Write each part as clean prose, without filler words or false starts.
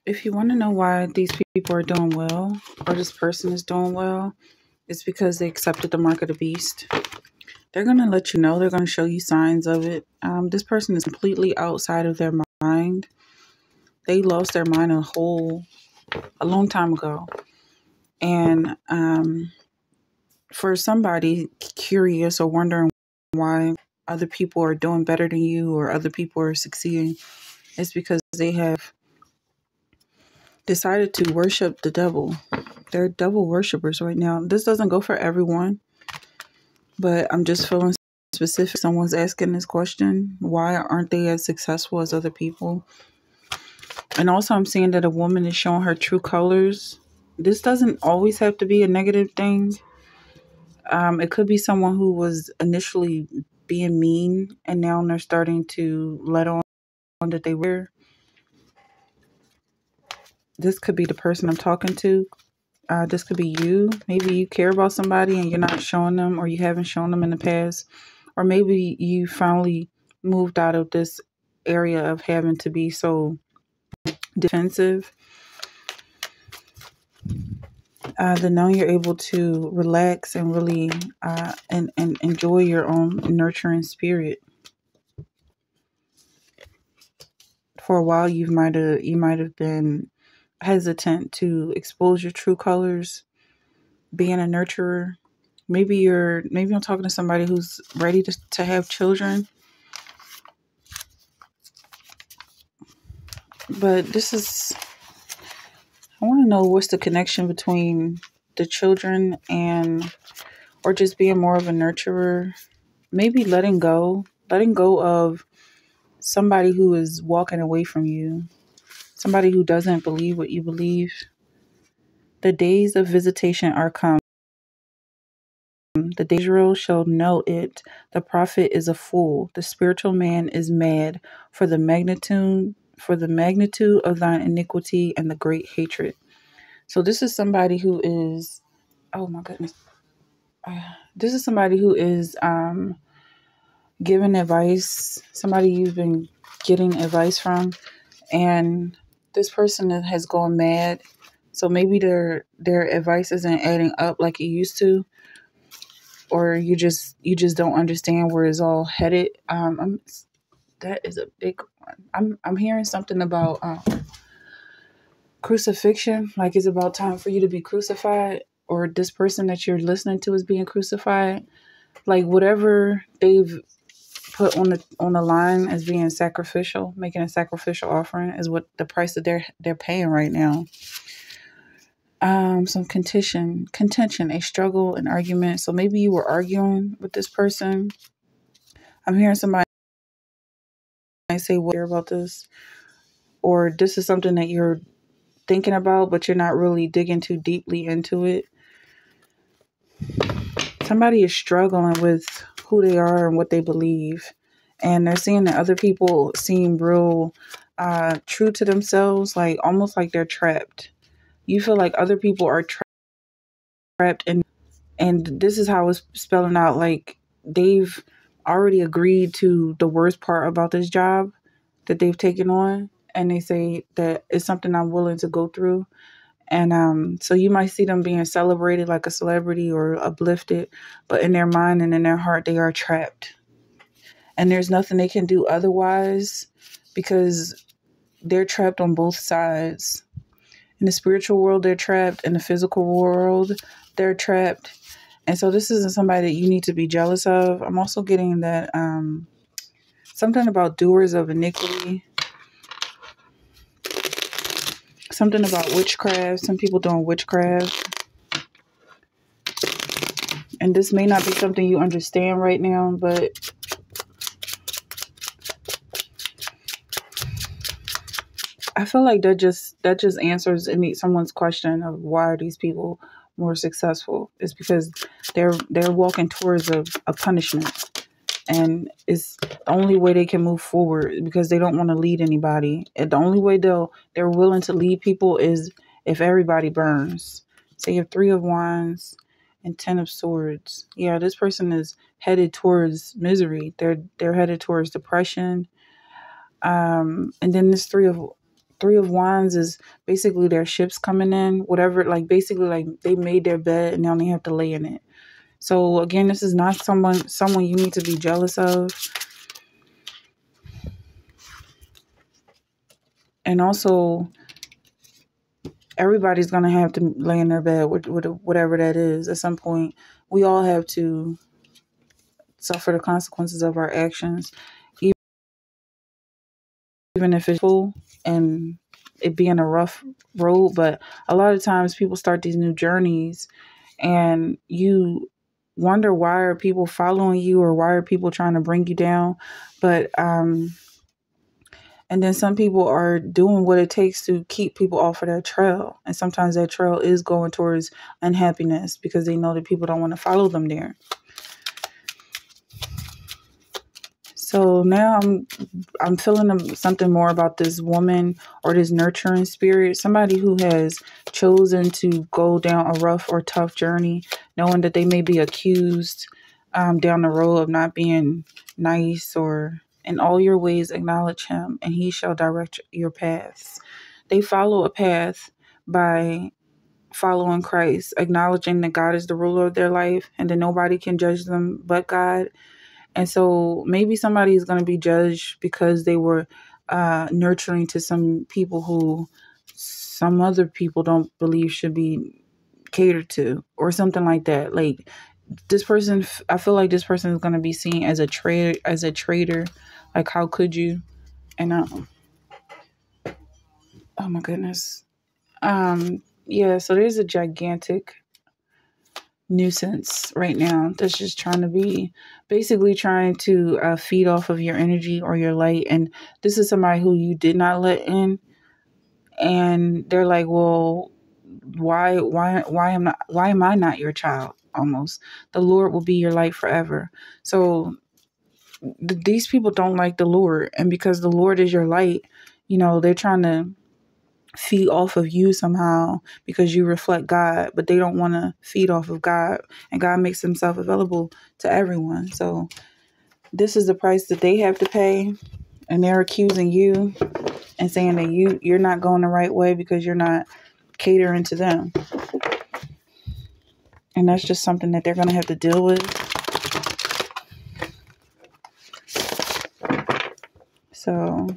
If you want to know why these people are doing well, or this person is doing well, it's because they accepted the mark of the beast. They're going to let you know. They're going to show you signs of it. This person is completely outside of their mind. They lost their mind a long time ago. And for somebody curious or wondering why other people are doing better than you or other people are succeeding, it's because they have decided to worship the devil. They're devil worshipers right now. This doesn't go for everyone, but I'm just feeling specific. Someone's asking this question: why aren't they as successful as other people? And also, I'm seeing that a woman is showing her true colors. This doesn't always have to be a negative thing. It could be someone who was initially being mean, and now they're starting to let on that they were. This could be the person I'm talking to. This could be you. Maybe you care about somebody and you're not showing them, or you haven't shown them in the past. Or maybe you finally moved out of this area of having to be so defensive. Then now you're able to relax and really and enjoy your own nurturing spirit. For a while, you might have been hesitant to expose your true colors, being a nurturer. Maybe I'm talking to somebody who's ready to have children. But I want to know what's the connection between the children or just being more of a nurturer. Maybe letting go of somebody who is walking away from you, somebody who doesn't believe what you believe. The days of visitation are come. The day Israel shall know it. The prophet is a fool. The spiritual man is mad for the magnitude of thine iniquity and the great hatred. So this is somebody who is, oh my goodness. This is somebody who is giving advice, somebody you've been getting advice from, and this person has gone mad. So maybe their advice isn't adding up like it used to, or you just don't understand where it's all headed. That is a big one. I'm hearing something about crucifixion, like it's about time for you to be crucified, or this person that you're listening to is being crucified. Like whatever they've put on the line as being sacrificial, making a sacrificial offering, is what the price that they're paying right now. Some contention, a struggle, an argument. So maybe you were arguing with this person. I'm hearing somebody say, "What about this?" Or this is something that you're thinking about, but you're not really digging too deeply into it. Somebody is struggling with who they are and what they believe, and they're seeing that other people seem real true to themselves, like almost like they're trapped. You feel like other people are trapped, and this is how it's spelling out. Like they've already agreed to the worst part about this job that they've taken on, and they say that it's something I'm willing to go through. And so you might see them being celebrated like a celebrity or uplifted, but in their mind and in their heart, they are trapped. And there's nothing they can do otherwise, because they're trapped on both sides. In the spiritual world, they're trapped. In the physical world, they're trapped. And so this isn't somebody that you need to be jealous of. I'm also getting that something about doers of iniquity. Something about witchcraft. Some people doing witchcraft. And this may not be something you understand right now, but I feel like that just answers someone's question of why are these people more successful. It's because they're walking towards a punishment, and it's the only way they can move forward, because they don't want to lead anybody. And the only way they're willing to lead people is if everybody burns. So you have 3 of Wands and 10 of Swords. Yeah, this person is headed towards misery. They're headed towards depression. And then this 3 of Three of Wands is basically their ships coming in, whatever, like basically like they made their bed and now they have to lay in it. So again, this is not someone you need to be jealous of. And also, everybody's going to have to lay in their bed with whatever that is at some point. We all have to suffer the consequences of our actions, even if it's full and it being a rough road. But a lot of times people start these new journeys and you wonder, why are people following you, or why are people trying to bring you down? But and then some people are doing what it takes to keep people off of that trail. And sometimes that trail is going towards unhappiness because they know that people don't want to follow them there. So now I'm feeling something more about this woman or this nurturing spirit, somebody who has chosen to go down a rough or tough journey, knowing that they may be accused down the road of not being nice, or in all your ways acknowledge him and he shall direct your paths. They follow a path by following Christ, acknowledging that God is the ruler of their life and that nobody can judge them but God. And so maybe somebody is going to be judged because they were nurturing to some people who some other people don't believe should be catered to, or something like that. Like this person, I feel like this person is going to be seen as a traitor. Like, how could you? And oh my goodness. Yeah, so there's a gigantic nuisance right now that's just basically trying to feed off of your energy or your light. And this is somebody who you did not let in, and they're like, well, why am I not your child? Almost, the Lord will be your light forever. So these people don't like the Lord, and because the Lord is your light, they're trying to feed off of you somehow because you reflect God, but they don't want to feed off of God, and God makes himself available to everyone. So this is the price that they have to pay, and they're accusing you and saying that you're not going the right way because you're not catering to them. And that's just something that they're going to have to deal with. So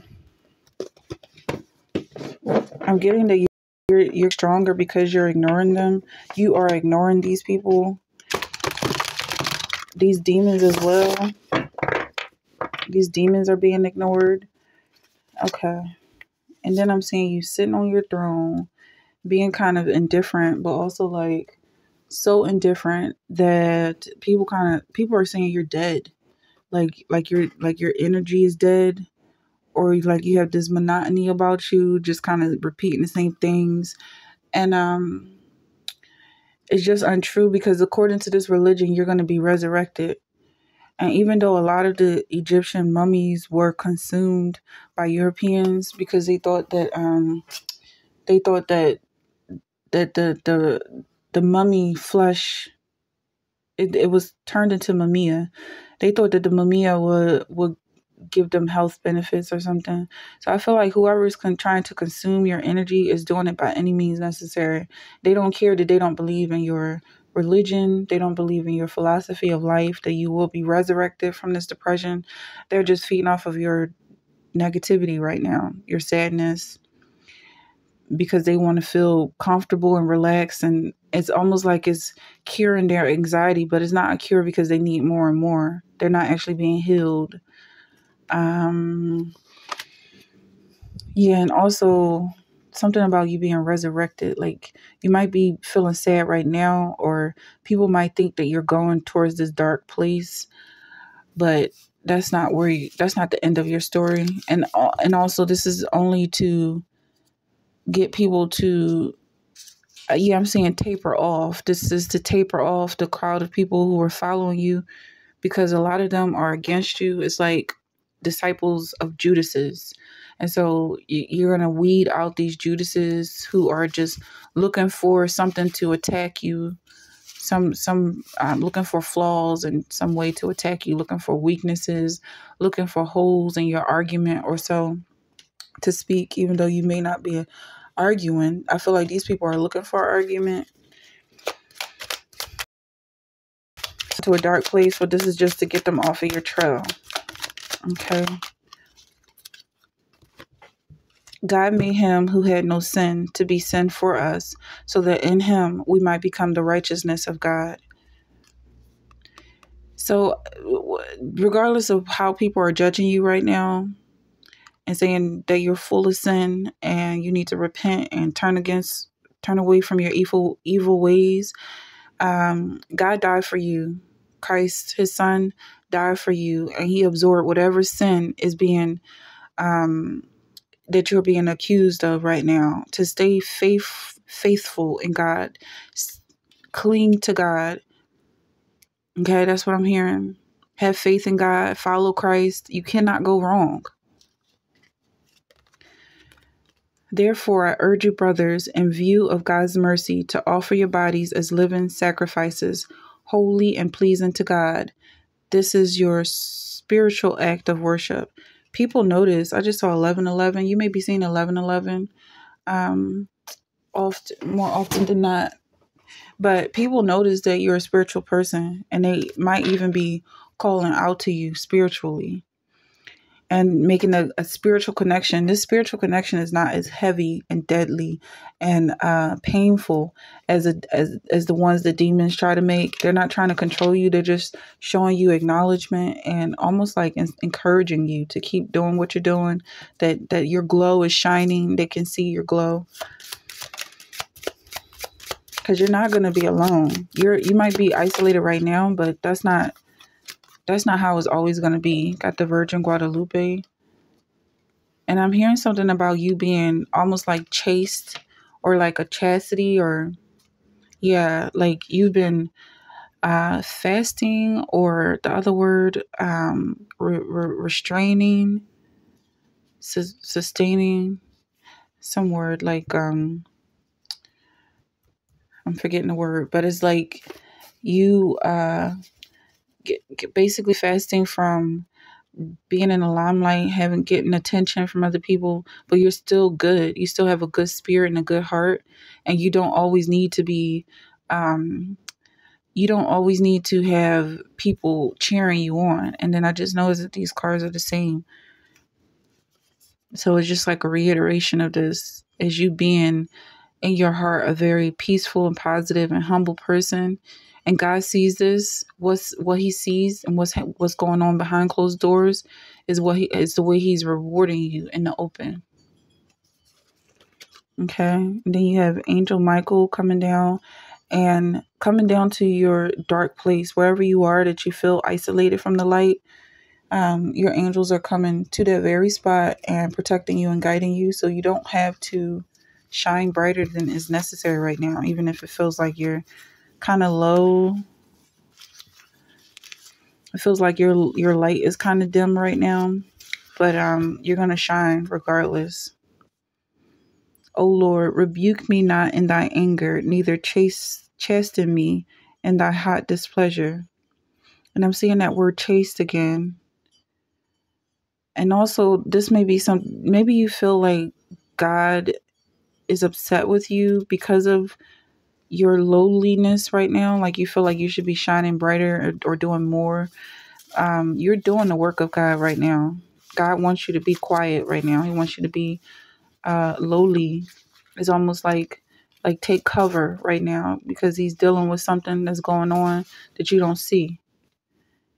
I'm getting that you're stronger because you're ignoring them. You are ignoring these people, these demons as well. These demons are being ignored. Okay. And then I'm seeing you sitting on your throne, being kind of indifferent, but also like so indifferent that people are saying you're dead. Like your energy is dead, or like you have this monotony about you, just kind of repeating the same things. And it's just untrue, because according to this religion, you're going to be resurrected. And even though a lot of the Egyptian mummies were consumed by Europeans because they thought that the mummy flesh, it was turned into mumia. They thought that the mumia would give them health benefits or something. So I feel like whoever is trying to consume your energy is doing it by any means necessary. They don't care that they don't believe in your religion. They don't believe in your philosophy of life, that you will be resurrected from this depression. They're just feeding off of your negativity right now, your sadness, because they want to feel comfortable and relaxed. And it's almost like it's curing their anxiety, but it's not a cure because they need more and more. They're not actually being healed. Yeah, and also something about you being resurrected. Like, you might be feeling sad right now, or people might think that you're going towards this dark place, but that's not that's not the end of your story. And also, this is only to get people to, yeah, I'm saying taper off. This is to taper off the crowd of people who are following you, because a lot of them are against you. It's like disciples of Judases. And so you're going to weed out these Judases who are just looking for something to attack you, some looking for flaws and some way to attack you, looking for weaknesses, looking for holes in your argument or so. to speak, even though you may not be arguing. I feel like these people are looking for an argument to a dark place, but this is just to get them off of your trail. Okay. God made him who had no sin to be sin for us, so that in him we might become the righteousness of God. So, regardless of how people are judging you right now and saying that you're full of sin and you need to repent and turn away from your evil ways, God died for you. Christ, his son, died for you, and he absorbed whatever sin is being that you're being accused of right now. To stay faithful in God, cling to God. Okay, that's what I'm hearing. Have faith in God, follow Christ. You cannot go wrong. Therefore, I urge you, brothers, in view of God's mercy, to offer your bodies as living sacrifices, holy and pleasing to God. This is your spiritual act of worship. People notice, I just saw 11:11. You may be seeing 11:11 more often than not. But people notice that you're a spiritual person, and they might even be calling out to you spiritually and making a spiritual connection. This spiritual connection is not as heavy and deadly and painful as the ones that demons try to make. They're not trying to control you. They're just showing you acknowledgement and almost like encouraging you to keep doing what you're doing, that your glow is shining. They can see your glow. Because you're not going to be alone. You might be isolated right now, but that's not how it's always going to be. Got the Virgin Guadalupe. And I'm hearing something about you being almost like chaste or like a chastity, or yeah, like you've been fasting, or the other word, restraining, sustaining, some word like, I'm forgetting the word, but it's like you basically fasting from being in the limelight, getting attention from other people, but you're still good. You still have a good spirit and a good heart, and you don't always need to be, you don't always need to have people cheering you on. And then I just noticed that these cards are the same. So it's just like a reiteration of this, as you being in your heart a very peaceful and positive and humble person. And God sees this. What he sees and what's going on behind closed doors is the way he's rewarding you in the open. Okay. And then you have Angel Michael coming down to your dark place, wherever you are that you feel isolated from the light. Your angels are coming to that very spot and protecting you and guiding you, so you don't have to shine brighter than is necessary right now, even if it feels like you're kind of low. It feels like your light is kind of dim right now, but you're gonna shine regardless. O Lord, rebuke me not in thy anger, neither chasten me in thy hot displeasure. And I'm seeing that word chaste again. And also, this may be maybe you feel like God is upset with you because of your lowliness right now. Like you feel like you should be shining brighter, or doing more. You're doing the work of God right now. God wants you to be quiet right now. He wants you to be lowly. It's almost like take cover right now, because he's dealing with something that's going on that you don't see.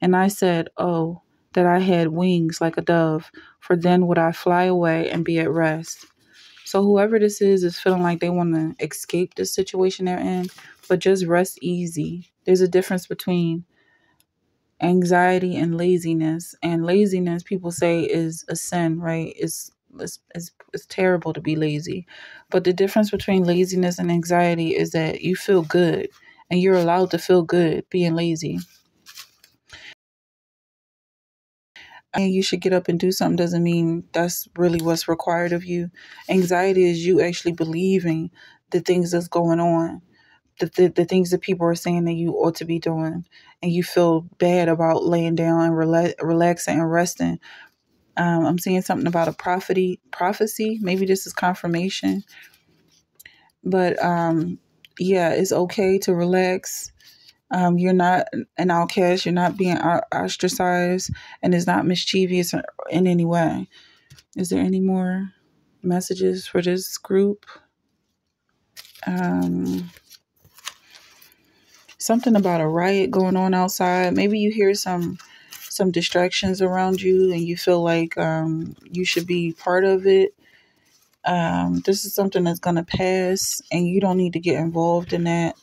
And I said, oh, that I had wings like a dove, for then would I fly away and be at rest. So whoever this is feeling like they want to escape the situation they're in, but just rest easy. There's a difference between anxiety and laziness. And laziness, people say, is a sin, right? It's terrible to be lazy. But the difference between laziness and anxiety is that you feel good, and you're allowed to feel good being lazy. And you should get up and do something doesn't mean that's really what's required of you. Anxiety is you actually believing the things that's going on, the things that people are saying that you ought to be doing, and you feel bad about laying down and relaxing and resting. I'm seeing something about a prophecy. Maybe this is confirmation, but yeah, it's okay to relax. You're not an outcast. You're not being ostracized, and it's not mischievous in any way. Is there any more messages for this group? Um, Something about a riot going on outside. Maybe you hear some distractions around you, and you feel like you should be part of it. This is something that's gonna pass, and you don't need to get involved in that.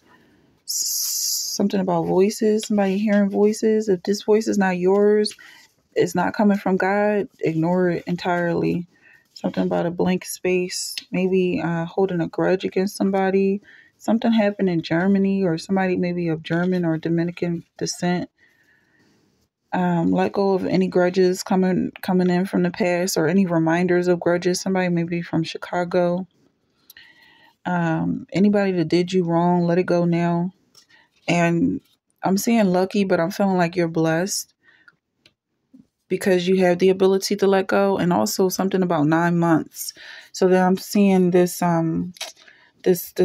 Something about voices. Somebody hearing voices. If this voice is not yours, it's not coming from God, ignore it entirely. Something about a blank space, maybe holding a grudge against somebody. Something happened in Germany, or somebody maybe of German or Dominican descent. Let go of any grudges coming in from the past, or any reminders of grudges. Somebody maybe from Chicago. Anybody that did you wrong, let it go now. And I'm saying lucky, but I'm feeling like you're blessed because you have the ability to let go, and also something about 9 months. So then I'm seeing this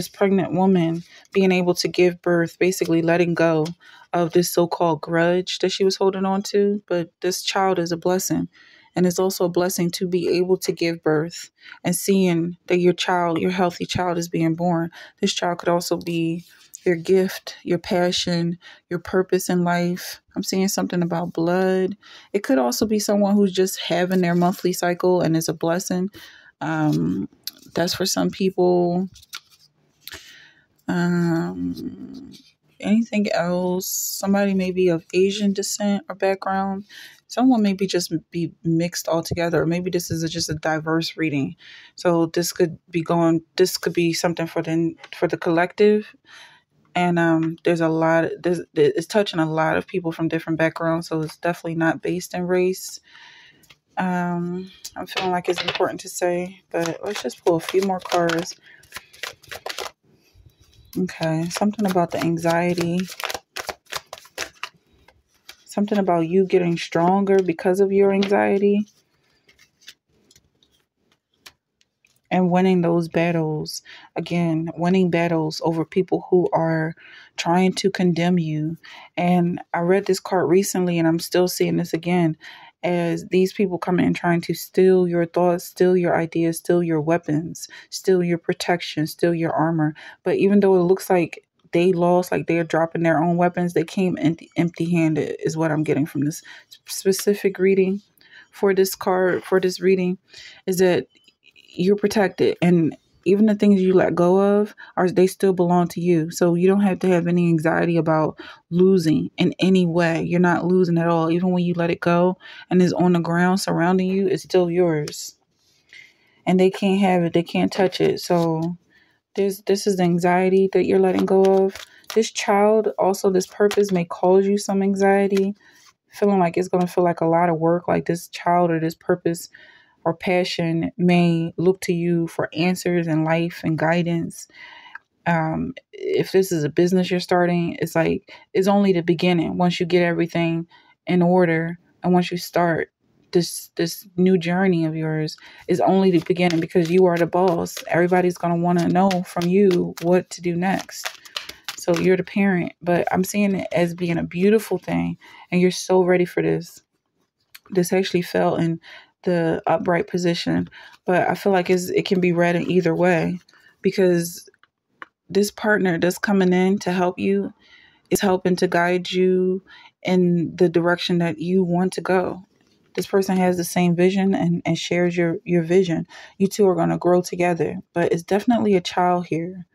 pregnant woman being able to give birth, basically letting go of this so-called grudge that she was holding on to. But this child is a blessing, and it's also a blessing to be able to give birth and seeing that your healthy child is being born. This child could also be your gift, your passion, your purpose in life. I'm seeing something about blood. It could also be someone who's just having their monthly cycle and is a blessing. Um, that's for some people. Um, Anything else? Somebody maybe of Asian descent or background. Someone maybe just be mixed altogether. Or maybe this is just a diverse reading. So this could be something for the collective. And there's a lot. It's touching a lot of people from different backgrounds. So it's definitely not based in race. I'm feeling like it's important to say, but let's just pull a few more cards. Okay, something about the anxiety. Something about you getting stronger because of your anxiety and winning those battles. Again, winning battles over people who are trying to condemn you. And I read this card recently, and I'm still seeing this again, as these people come in trying to steal your thoughts, steal your ideas, steal your weapons, steal your protection, steal your armor. But even though it looks like they lost, like they're dropping their own weapons, they came empty-handed, is what I'm getting from this specific reading. For this card, for this reading, is that you're protected, and even the things you let go of, are they still belong to you. So you don't have to have any anxiety about losing in any way. You're not losing at all. Even when you let it go and it's on the ground surrounding you, it's still yours, and they can't have it, they can't touch it. So this is the anxiety that you're letting go of. This child, also this purpose, may cause you some anxiety, feeling like it's going to feel like a lot of work. Like this child or this purpose or passion may look to you for answers in life and guidance. If this is a business you're starting, it's like it's only the beginning. Once you get everything in order, and once you start this new journey of yours, is only the beginning, because you are the boss. Everybody's going to want to know from you what to do next. So you're the parent, but I'm seeing it as being a beautiful thing, and you're so ready for this. This actually fell in the upright position, but I feel like it can be read in either way, because this partner that's coming in to help you is helping to guide you in the direction that you want to go. This person has the same vision and shares your vision. You two are going to grow together, but it's definitely a child here.